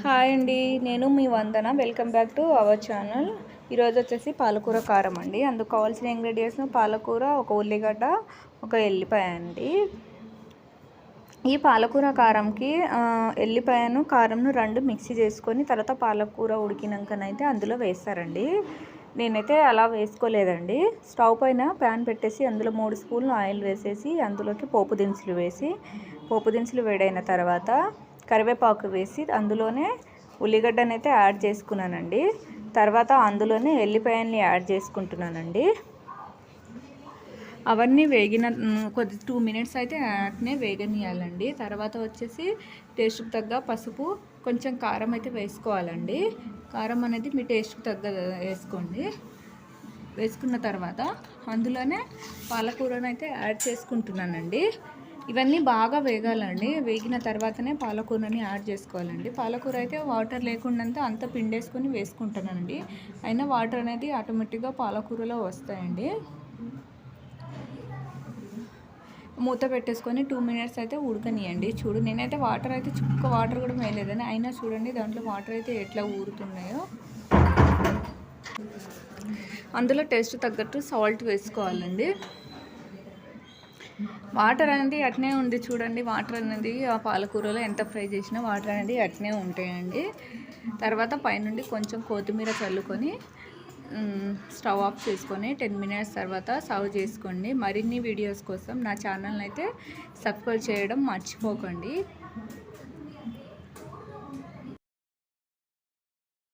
Hi అండి, నేను మీ Vandana. Welcome back to our channel. ఈరోజు వచ్చేసి పాలకూర కారం అండి. అందుకు కావాల్సిన ఇంగ్రీడియంట్స్ పాలకూర, ఒక ఉల్లిగడ్డ, ఒక ఎల్లిపాయ అండి. ఈ పాలకూర కారంకి ఎల్లిపాయను కారంను రెండు మిక్సీ చేసుకొని తర్వాత పాలకూర ఉడికినాకనైతే అందులో వేస్తారండి. నేనైతే అలా వేసుకోలేదండి. స్టవ్ పైన ప్యాన్ పెట్టేసి అందులో 3 స్పూన్లు ఆయిల్ వేసేసి అందులోకి పోపు దినుసులు వేడైన తర్వాత కరివేపాకు వేసి అందులోనే ఉల్లిగడ్డనైతే యాడ్ చేసుకున్నానండి. తర్వాత అందులోనే ఎల్లిపాయల్ని యాడ్ చేసుకుంటున్నానండి. అవన్నీ వేగిన కొద్ది 2 మినిట్స్ అయితే అట్నే వేగనీయాలండి. తర్వాత వచ్చేసి టేస్ట్కి తగ్గ పసుపు, కొంచెం కారం అయితే వేసుకోవాలండి. కారం అనేది మీ టేస్ట్కి తగ్గ వేసుకోండి. వేసుకున్న తర్వాత అందులోనే పాలకూరనైతే యాడ్ చేసుకుంటున్నానండి. ఇవన్నీ బాగా వేగాలండి. వేగిన తర్వాతనే పాలకూరని యాడ్ చేసుకోవాలండి. పాలకూర అయితే వాటర్ లేకుండా అంత పిండేసుకొని వేసుకుంటున్నానండి. అయినా వాటర్ అనేది ఆటోమేటిక్గా పాలకూరలో వస్తాయండి. మూత పెట్టేసుకొని 2 మినిట్స్ అయితే ఉడకనియండి. చూడు, నేనైతే వాటర్ అయితే చుక్క వాటర్ కూడా వేయలేదని, అయినా చూడండి దాంట్లో వాటర్ అయితే ఎట్లా ఊరుతున్నాయో. అందులో టేస్ట్ తగ్గట్టు సాల్ట్ వేసుకోవాలండి. వాటర్ అనేది అట్నే ఉంది చూడండి. వాటర్ అనేది ఆ పాలకూరలో ఎంత ఫ్రై చేసినా వాటర్ అనేది అట్నే ఉంటాయండి. తర్వాత పైనుండి కొంచెం కొత్తిమీర చల్లుకొని స్టవ్ ఆఫ్ చేసుకొని 10 మినిట్స్ తర్వాత సర్వ్ చేసుకోండి. మరిన్ని వీడియోస్ కోసం నా ఛానల్ని అయితే సబ్స్క్రైబ్ చేయడం మర్చిపోకండి.